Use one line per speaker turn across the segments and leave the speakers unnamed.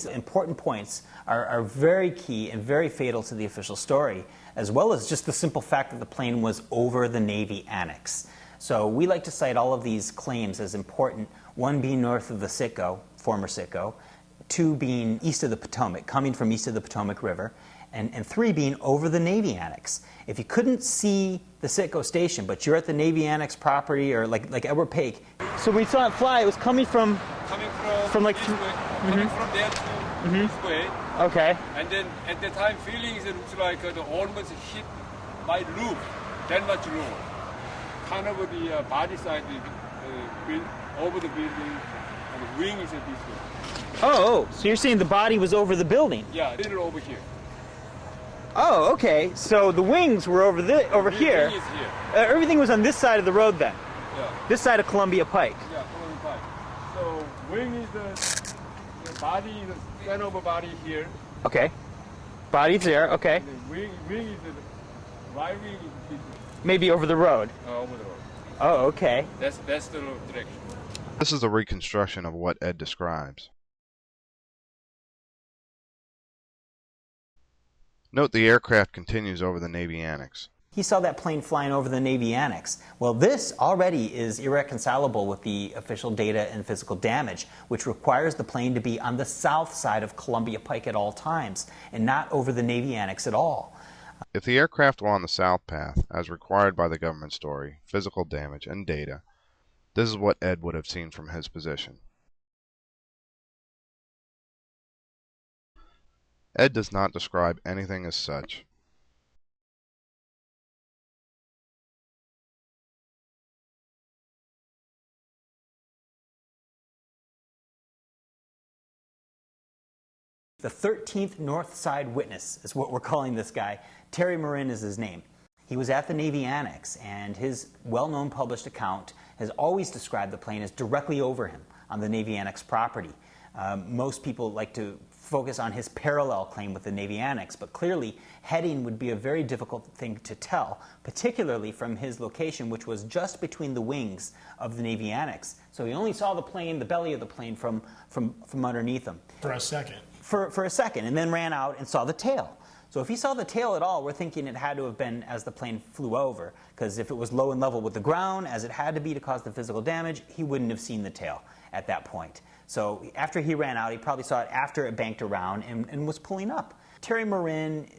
these important points are very key and very fatal to the official story, as well as just the simple fact that the plane was over the Navy Annex. So we like to cite all of these claims as important, one being north of the Citgo, former Citgo, two being east of the Potomac, coming from east of the Potomac River, and three being over the Navy Annex. If you couldn't see the Citgo station, but you're at the Navy Annex property, or like Edward Pake. So when we saw it fly, it was coming from like
this way, coming from there to this way.
Okay.
And then at the time, feeling it looks like the almost hit my roof, that much lower. Kind of the body side over the building, and the wing is this way.
Oh, so you're saying the body was over the building?
Yeah, a little over here.
Oh, okay. So the wings were over here.
Wing is here.
Everything was on this side of the road then?
Yeah.
This side of Columbia Pike?
Yeah, Columbia Pike. So wing is the body, the stand over body here.
Okay. Body's there, okay.
And the wing is the right wing is this way.
Maybe over the road?
Over the road.
Oh, okay.
That's the direction.
This is a reconstruction of what Ed describes. Note the aircraft continues over the Navy Annex.
He saw that plane flying over the Navy Annex. Well, this already is irreconcilable with the official data and physical damage, which requires the plane to be on the south side of Columbia Pike at all times, and not over the Navy Annex at all.
If the aircraft were on the south path, as required by the government story, physical damage, and data, this is what Ed would have seen from his position. Ed does not describe anything as such.
The 13th North Side Witness is what we're calling this guy. Terry Morin is his name. He was at the Navy Annex, and his well-known published account has always described the plane as directly over him on the Navy Annex property. Most people like to focus on his parallel claim with the Navy Annex, but clearly heading would be a very difficult thing to tell, particularly from his location, which was just between the wings of the Navy Annex. So he only saw the plane, the belly of the plane, from underneath him.
For a second.
For a second, and then ran out and saw the tail. So if he saw the tail at all, we're thinking it had to have been as the plane flew over, because if it was low and level with the ground, as it had to be to cause the physical damage, he wouldn't have seen the tail at that point. So after he ran out, he probably saw it after it banked around and was pulling up. Terry Morin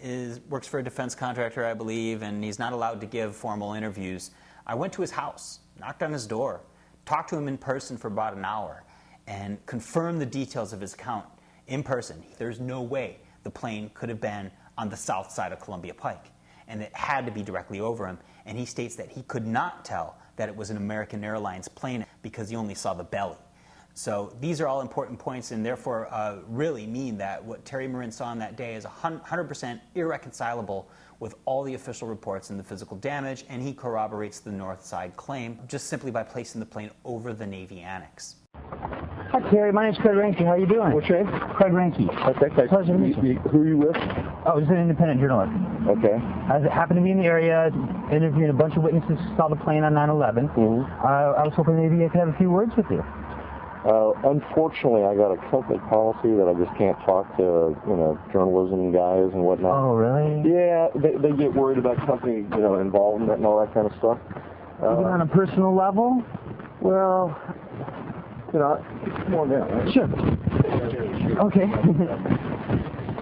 works for a defense contractor, I believe, and he's not allowed to give formal interviews. I went to his house, knocked on his door, talked to him in person for about an hour, and confirmed the details of his account in person. There's no way the plane could have been on the south side of Columbia Pike, and it had to be directly over him. And he states that he could not tell that it was an American Airlines plane because he only saw the belly. So these are all important points, and therefore really mean that what Terry Morin saw on that day is 100% irreconcilable with all the official reports and the physical damage, and he corroborates the north side claim just simply by placing the plane over the Navy Annex.
Hi, Terry. My name's Craig Ranke. How are you doing?
What's your name?
Craig Ranke.
Okay.
Pleasure to meet you.
Who are you with?
Oh, just an independent journalist.
Okay.
I happened to be in the area, interviewing a bunch of witnesses who saw the plane on 9/11. I was hoping maybe I could have a few words with you.
Unfortunately, I got a company policy that I just can't talk to, journalism guys and whatnot.
Oh, really?
Yeah, they get worried about company, involvement and all that kind of stuff.
Even on a personal level?
Well, come on down. Right?
Sure. Okay.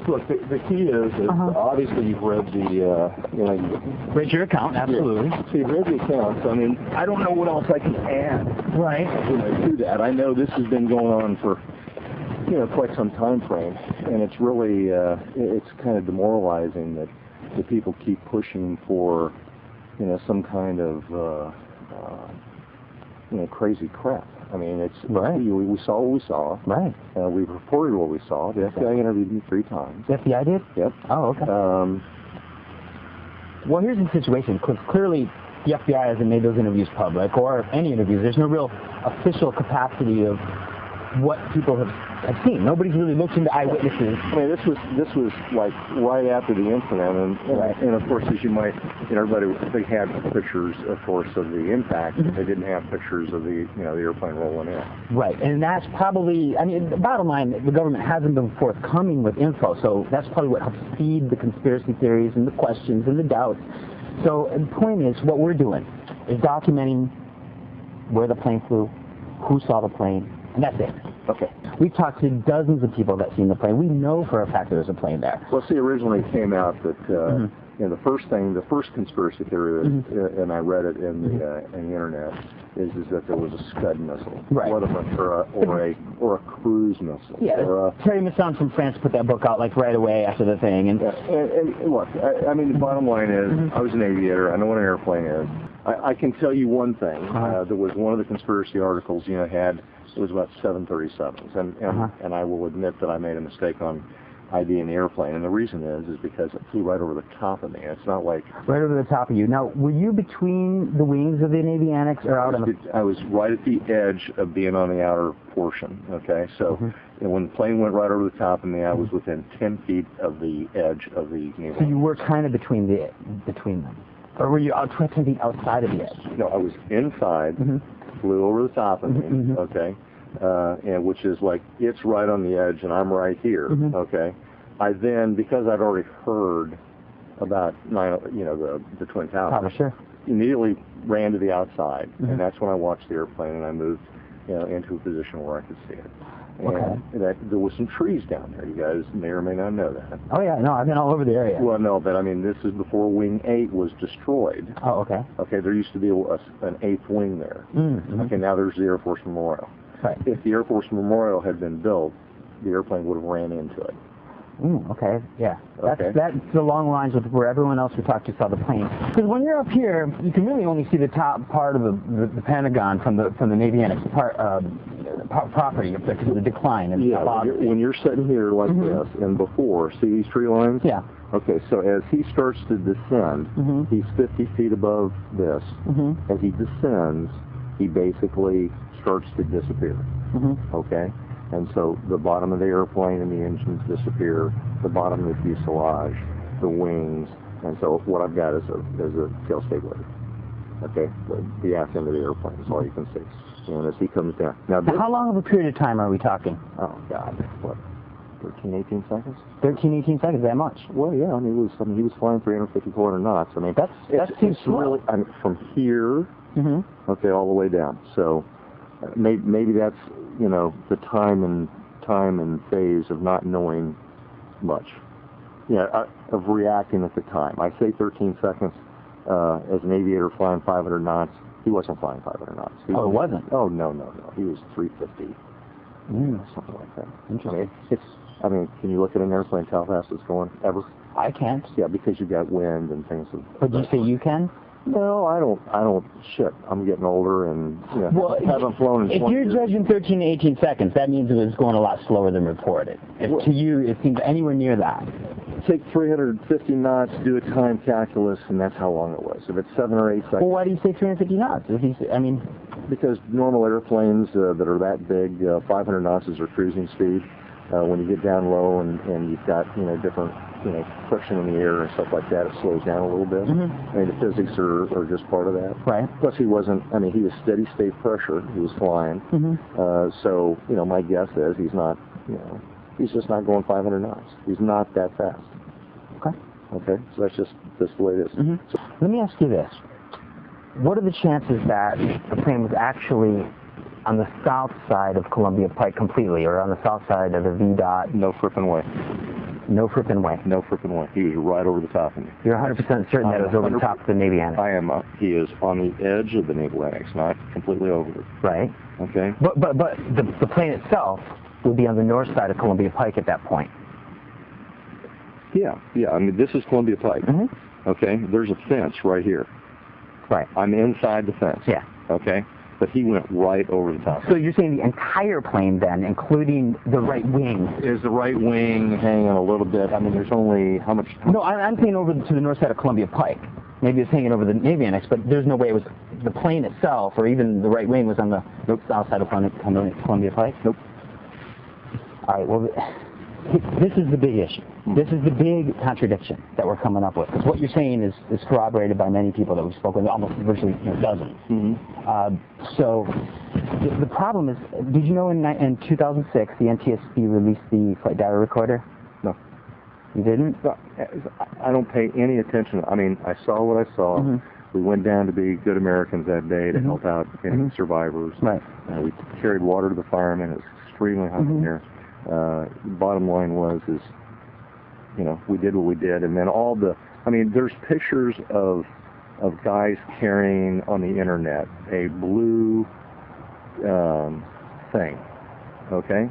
Look, the key is obviously you've read
read your account, absolutely.
Yeah. So you've read the account. So, I mean, I don't know what else I can add.
Right.
To that. I know this has been going on for, quite some time frame, and it's really, it's kind of demoralizing that the people keep pushing for, some kind of, crazy crap. I mean, it's
right.
We saw what we saw.
Right.
We've reported what we saw. The FBI interviewed me 3 times.
The FBI did?
Yep.
Oh, okay. Well, here's the situation. Clearly, the FBI hasn't made those interviews public, or any interviews. There's no real official capacity of what people have have seen. Nobody's really looked into eyewitnesses.
I mean, this was like right after the incident, and of course, as you might, they had pictures, of course, of the impact, but they didn't have pictures of the the airplane rolling in.
Right, and that's probably, I mean, the bottom line, the government hasn't been forthcoming with info, so that's probably what helps feed the conspiracy theories and the questions and the doubts. So the point is, what we're doing is documenting where the plane flew, who saw the plane, and that's it.
Okay.
We've talked to dozens of people that seen the plane. We know for a fact there's a plane there.
Well, see, originally it came out that the first conspiracy theory, and I read it in the internet, is that there was a Scud missile,
right,
or a cruise missile.
Yeah, Terry Masson from France put that book out like right away after the thing. And
look, I mean, the bottom line is, I was an aviator. I know what an airplane is. I can tell you one thing. There was one of the conspiracy articles, it was about 737s, and I will admit that I made a mistake on ID in the airplane, and the reason is because it flew right over the top of me. It's not like
right over the top of you. Now, were you between the wings of the Navy Annex or out on the?
I was right at the edge of being on the outer portion. Okay, so when the plane went right over the top of me, I was within 10 feet of the edge of the Navy.
So you were kind of between them, or were you 10 feet outside of the edge?
No, I was inside. Flew over the top of me. Okay. And which is like, it's right on the edge and I'm right here, okay? I then, because I'd already heard about, the Twin Towers, immediately ran to the outside, and that's when I watched the airplane and I moved, into a position where I could see it. And there was some trees down there. You guys may or may not know that.
Oh, yeah, no, I've been all over the area.
Well, no, but I mean, this is before Wing 8 was destroyed.
Oh, okay.
Okay, there used to be an 8th wing there. Okay, now there's the Air Force Memorial.
Right.
If the Air Force Memorial had been built, the airplane would have ran into it.
Okay, yeah. That's along the lines with where everyone else we talked to saw the plane. Because when you're up here, you can really only see the top part of the Pentagon from the Navy Annex property up there because of the decline. And
when you're sitting here like this, and before, see these tree lines?
Yeah.
Okay, so as he starts to descend, he's 50 feet above this. As he descends, he basically starts to disappear. Okay? And so the bottom of the airplane and the engines disappear, the bottom of the fuselage, the wings, and so what I've got is a tail stabilizer. Okay? The aft end of the airplane is all you can see. And as he comes down. Now,
how long of a period of time are we talking?
Oh, God. What? 13, 18 seconds?
13, 18 seconds, that much?
Well, yeah, I mean, he was flying 350, 400 knots. I mean,
that's too slow.
Really, I mean, from here, okay, all the way down. So maybe that's, the time and phase of not knowing much. Of reacting at the time. I say 13 seconds as an aviator flying 500 knots. He wasn't flying 500 knots.
It wasn't?
Oh, no. He was 350. Something like that.
Interesting.
I mean, can you look at an airplane and tell how fast it's going? Ever?
I can't.
Yeah, because you got wind and things.
But you say you can?
No, I don't. Shit, I'm getting older and haven't flown in 20
If you're
years.
judging 13 to 18 seconds, that means it was going a lot slower than reported. If to you it seems anywhere near that.
Take 350 knots, do a time calculus, and that's how long it was. If it's 7 or 8 seconds.
Well, why do you say 350 knots?
Because normal airplanes that are that big, 500 knots is their cruising speed. When you get down low and you've got different friction in the air and stuff like that, it slows down a little bit. I mean, the physics are just part of that.
Right.
Plus, he was steady state pressure. He was flying. So, my guess is he's not, he's just not going 500 knots. He's not that fast. Okay. So that's just the way it is. So,
let me ask you this. What are the chances that the plane was actually on the south side of Columbia Pike completely, or on the south side of the VDOT?
No frippin' way.
No frippin' way.
No frippin' way. He was right over the top of me.
You're 100% certain that it was over the top of the Navy Annex?
I am. He is on the edge of the Naval Annex, not completely over it.
Right.
Okay.
But the plane itself would be on the north side of Columbia Pike at that point.
Yeah. I mean, this is Columbia Pike. Okay. There's a fence right here.
Right.
I'm inside the fence.
Yeah.
Okay. But he went right over the top.
So you're saying the entire plane then, including the right wing?
Is the right wing hanging a little bit? I mean, there's only how much?
No, I'm saying over to the north side of Columbia Pike. Maybe it's hanging over the Navy Annex, but there's no way it was the plane itself, or even the right wing was on the south side of Columbia Pike?
Nope.
All right, well, this is the big issue. This is the big contradiction that we're coming up with. Because what you're saying is corroborated by many people that we've spoken with, almost virtually dozens. So the problem is, did you know in 2006 the NTSB released the flight data recorder?
No.
You didn't?
I don't pay any attention. I mean, I saw what I saw. We went down to be good Americans that day to help out survivors.
Right.
We carried water to the firemen. It was extremely hot in here. Bottom line is, we did what we did, and then there's pictures of guys carrying on the internet a blue thing, okay?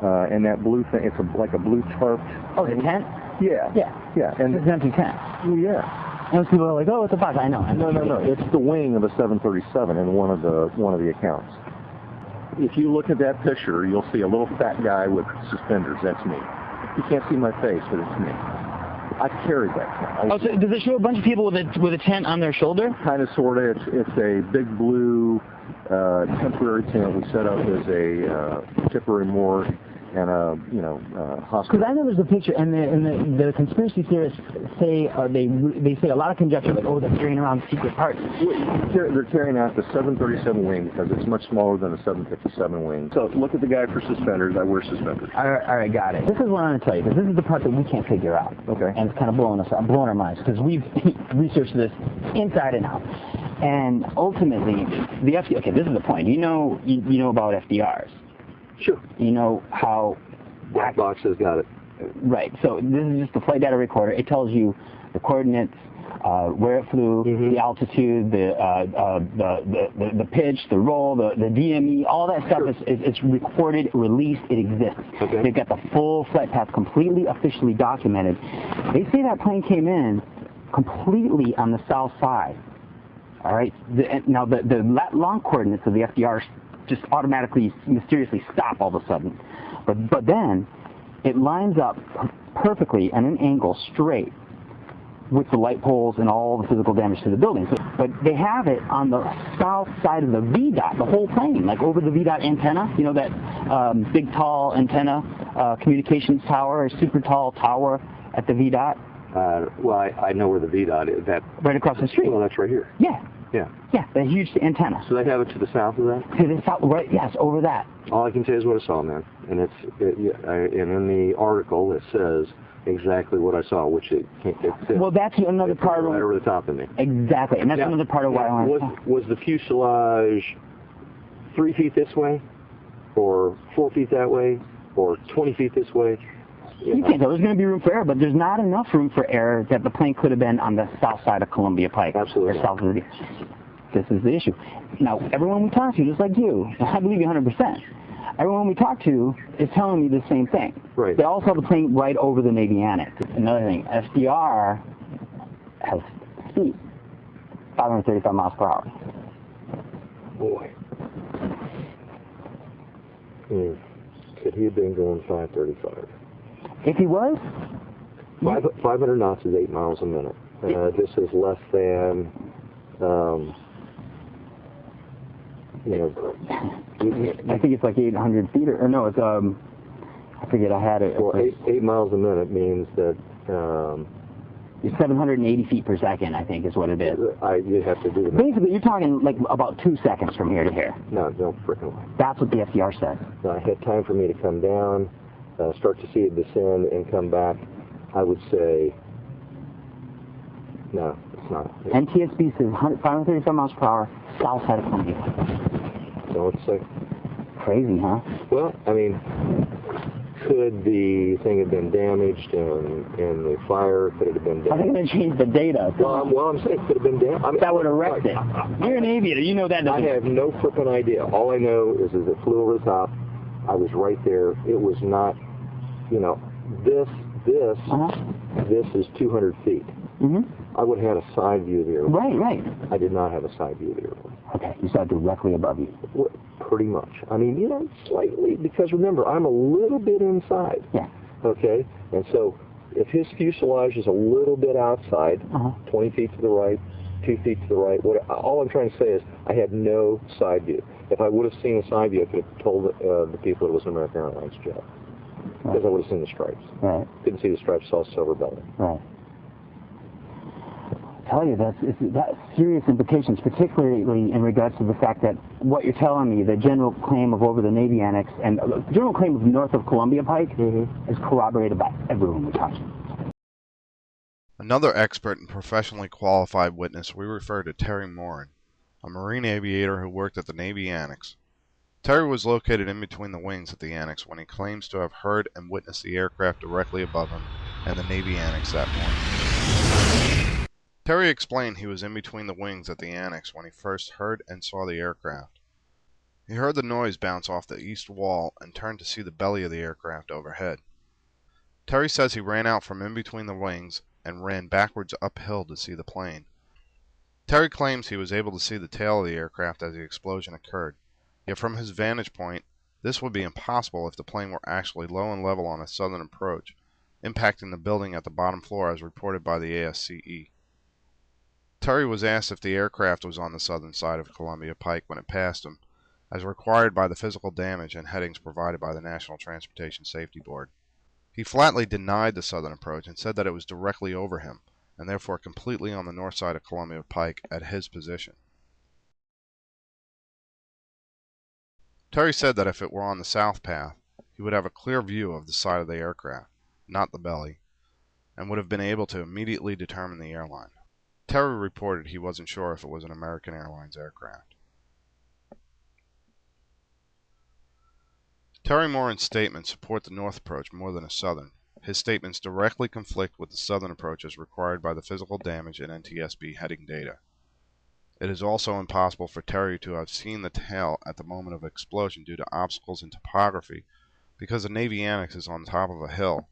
And that blue thing, it's like a blue tarp.
Oh, the tent?
Yeah. Yeah. And
it's an empty tent.
Well, yeah.
And people are like, oh, it's a box. I know.
No. It's the wing of a 737 in one of the accounts. If you look at that picture, you'll see a little fat guy with suspenders. That's me. You can't see my face, but it's me. I carried that tent.
So does it show a bunch of people with a tent on their shoulder?
Kind of, sort of. It's a big blue temporary tent we set up as a temporary morgue and a hospital.
Because I know there's a picture, and the conspiracy theorists say they say a lot of conjecture, like, oh, they're carrying around secret parts.
They're carrying out the 737 wing because it's much smaller than a 757 wing. So look at the guy for suspenders. I wear suspenders.
All right, got it. This is what I'm going to tell you, because this is the part that we can't figure out.
Okay.
And it's kind of blowing our minds, because we've researched this inside and out. And ultimately, the FDR. Okay, this is the point. You know about FDRs.
Sure.
You know how...
Black box has got it.
Right. So this is just the flight data recorder. It tells you the coordinates, where it flew, the altitude, the pitch, the roll, the DME, all that stuff is recorded, released, it exists.
Okay.
They've got the full flight path completely officially documented. They say that plane came in completely on the south side. All right. Now the long coordinates of the FDR just automatically, mysteriously stop all of a sudden. But then it lines up perfectly at an angle straight with the light poles and all the physical damage to the building. But they have it on the south side of the VDOT, the whole plane, like over the VDOT antenna, that big tall antenna communications tower, a super tall tower at the VDOT.
Well, I know where the VDOT is.
Right across the street.
Well, that's right here.
Yeah.
Yeah.
Yeah, the huge antenna.
So they have it to the south of that?
To the south, right? Yes, over that.
All I can say is what I saw, man. And and in the article it says exactly what I saw, which it
well, that's another part of
right over the top of me.
Exactly, and that's another part of why I want to.
Was the fuselage 3 feet this way, or 4 feet that way, or 20 feet this way?
You can't tell. There's going to be room for error, but there's not enough room for error that the plane could have been on the south side of Columbia Pike.
Absolutely.
Or south of the. This is the issue. Now, everyone we talk to, just like you, I believe you 100%, everyone we talk to is telling me the same thing.
Right.
They all saw the plane right over the Navy Annex. Another thing, FDR has speed, 535 miles per hour.
Boy. Could he have been going 535?
If he was?
500 knots is 8 miles a minute. This is less than,
I think it's like 800 feet, or no, it's, I forget, I had it.
Well, 8 miles a minute means that...
it's 780 feet per second, I think, is what it is.
You have to do the...
Basically, you're talking like about 2 seconds from here to here.
No freaking way.
That's what the FDR said.
Now, I had time for me to come down, start to see it descend, and come back. I would say, no, it's not.
NTSB says 535 miles per hour, south side of Columbia.
So it's like...
Crazy, huh?
Well, I mean, could the thing have been damaged and the fire, could it have been damaged?
How are they going to change the data?
Well, I'm saying could have been damaged. I mean,
that would have wrecked it. You're an aviator. You know that.
I have no freaking idea. All I know is it flew over the top. I was right there. It was not, this is 200 feet.
Mm-hmm.
I would have had a side view of the airplane.
Right.
I did not have a side view of the airplane.
Okay, you saw it directly above you.
Well, pretty much. I mean, slightly, because remember, I'm a little bit inside.
Yeah.
Okay? And so, if his fuselage is a little bit outside, 20 feet to the right, 2 feet to the right, all I'm trying to say is I had no side view. If I would have seen a side view, I could have told the people it was an American Airlines jet. because I would have seen the stripes.
Right.
Didn't see the stripes, saw a silver belly.
Right. I tell you, that's serious implications, particularly in regards to the fact that what you're telling me, the general claim of over the Navy Annex and the general claim of north of Columbia Pike is corroborated by everyone we talked to.
Another expert and professionally qualified witness we refer to Terry Morin, a Marine aviator who worked at the Navy Annex. Terry was located in between the wings at the Annex when he claims to have heard and witnessed the aircraft directly above him and the Navy Annex that morning. Terry explained he was in between the wings at the Annex when he first heard and saw the aircraft. He heard the noise bounce off the east wall and turned to see the belly of the aircraft overhead. Terry says he ran out from in between the wings and ran backwards uphill to see the plane. Terry claims he was able to see the tail of the aircraft as the explosion occurred, yet from his vantage point, this would be impossible if the plane were actually low and level on a southern approach, impacting the building at the bottom floor as reported by the ASCE. Terry was asked if the aircraft was on the southern side of Columbia Pike when it passed him, as required by the physical damage and headings provided by the National Transportation Safety Board. He flatly denied the southern approach and said that it was directly over him, and therefore completely on the north side of Columbia Pike at his position. Terry said that if it were on the south path, he would have a clear view of the side of the aircraft, not the belly, and would have been able to immediately determine the airline. Terry reported he wasn't sure if it was an American Airlines aircraft. Terry Morin's statements support the north approach more than a southern. His statements directly conflict with the southern approach as required by the physical damage and NTSB heading data. It is also impossible for Terry to have seen the tail at the moment of explosion due to obstacles in topography because the Navy Annex is on top of a hill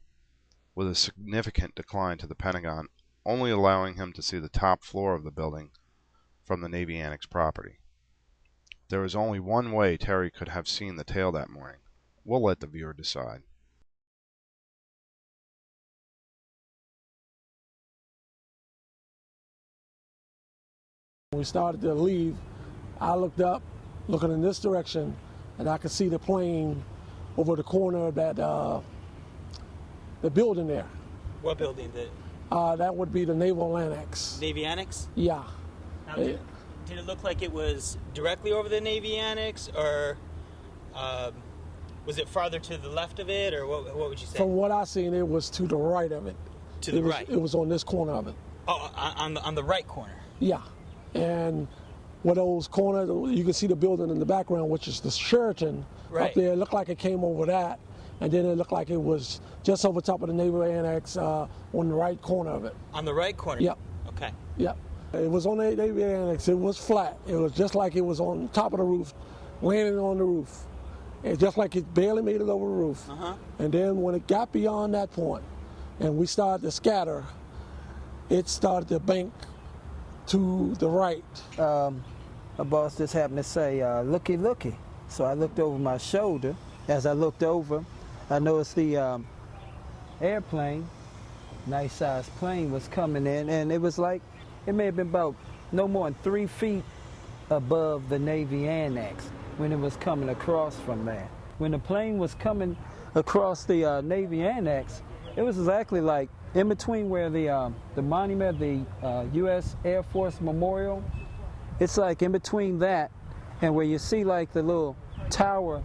with a significant decline to the Pentagon, only allowing him to see the top floor of the building from the Navy Annex property. There is only one way Terry could have seen the tail that morning. We'll let the viewer decide.
When we started to leave, I looked up, looking in this direction, and I could see the plane over the corner of that the building there.
What building?
That would be the Naval Annex.
Navy Annex?
Yeah.
Now, did it look like it was directly over the Navy Annex, or was it farther to the left of it, or what would you say?
From what I seen, it was to the right of it.
To the right?
It was on this corner of it.
Oh, on the right corner?
Yeah. And where those corners, you can see the building in the background, which is the Sheraton up there. It looked like it came over that. And then it looked like it was just over top of the Naval Annex on the right corner of it.
On the right corner?
Yep.
Okay.
Yep. It was on the Navy Annex. It was flat. It was just like it was on top of the roof, landing on the roof. It's just like it barely made it over the roof. And then when it got beyond that point and we started to scatter, it started to bank to the right.
My boss just happened to say, looky, looky. So I looked over my shoulder. As I looked over, I noticed the airplane, nice sized plane, was coming in, and it was like, it may have been about no more than 3 feet above the Navy Annex when it was coming across from there. When the plane was coming across the Navy Annex, it was exactly like in between where the monument, the U.S. Air Force Memorial, it's like in between that and where you see like the little tower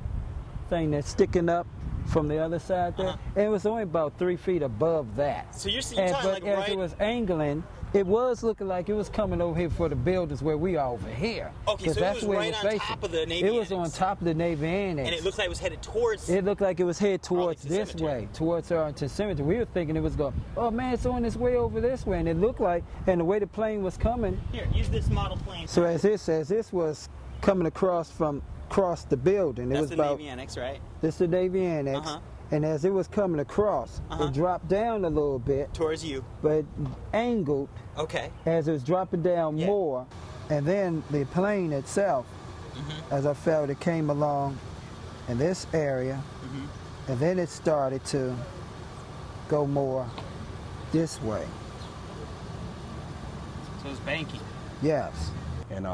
thing that's sticking up from the other side there, and it was only about 3 feet above that.
So you're talking like
as
right...
it was angling, it was looking like it was coming over here for the buildings where we are over here.
Okay, so
that's
it was
where
right on top of the Navy
It was
Annex.
on top of the Navy Annex.
And it looked like it was headed towards...
It looked like it was headed towards
to
this
cemetery.
way, towards Arlington Cemetery. We were thinking it was going, oh man, it's on its way over this way. And it looked like, and the way the plane was coming.
Here, use this model plane.
So as this was coming across the building.
That's the Navy Annex, right?
This is the Navy Annex. And as it was coming across, it dropped down a little bit.
Towards you.
But angled.
Okay.
As it was dropping down more. And then the plane itself, as I felt it came along in this area, and then it started to go more this way.
So it's banking.
Yes.
And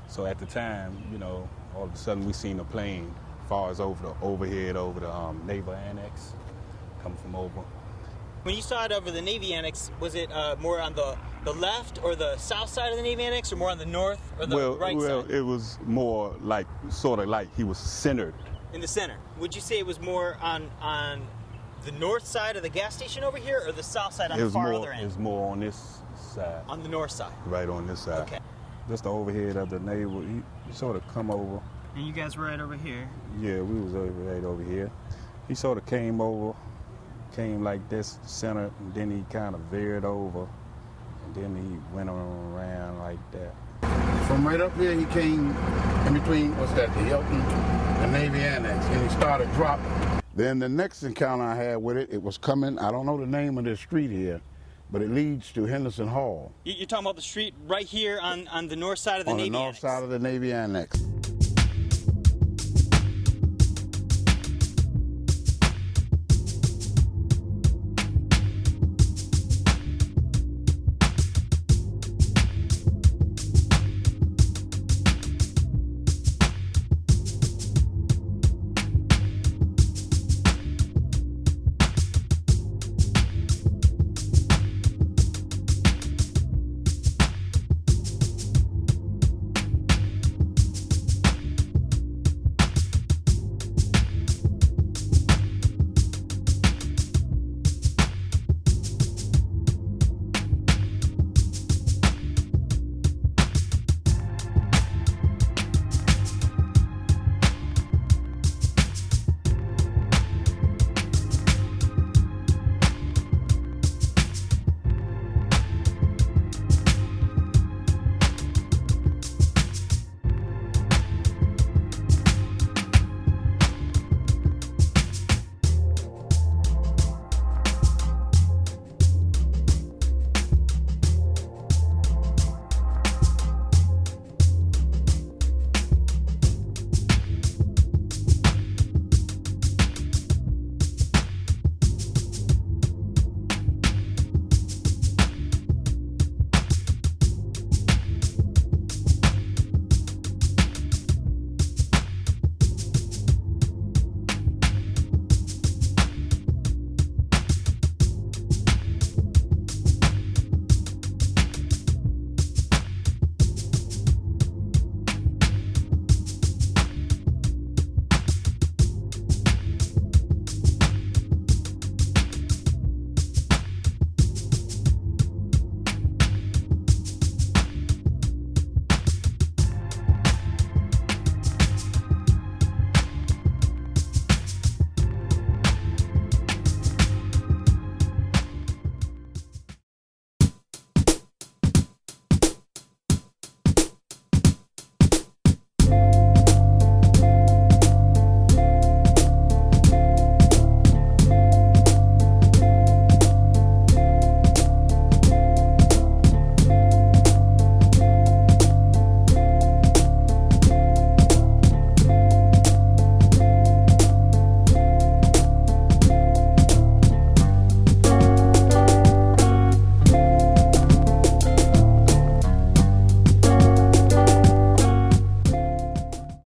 so at the time, you know, all of a sudden we seen a plane far as over the overhead over the Naval Annex. coming from over.
When you saw it over the Navy Annex, was it more on the left or the south side of the Navy Annex, or more on the north or the right side?
It was more like, sort of like he was centered.
In the center. Would you say it was more on the north side of the gas station over here, or the south side on the far other end?
It was more on this side.
On the north side.
Right on this side.
Okay.
Just the overhead of the naval. He sort of come over.
And you guys were right over here.
Yeah, we was right over here. He sort of came like this center, and then he kind of veered over, and then he went around like that.
From right up here, he came in between, what's that, the Hilton, the Navy Annex, and he started dropping. Then the next encounter I had with it, it was coming, I don't know the name of this street here, but it leads to Henderson Hall.
You're talking about the street right here on the north side of the Navy Annex?
On the north side of the Navy Annex.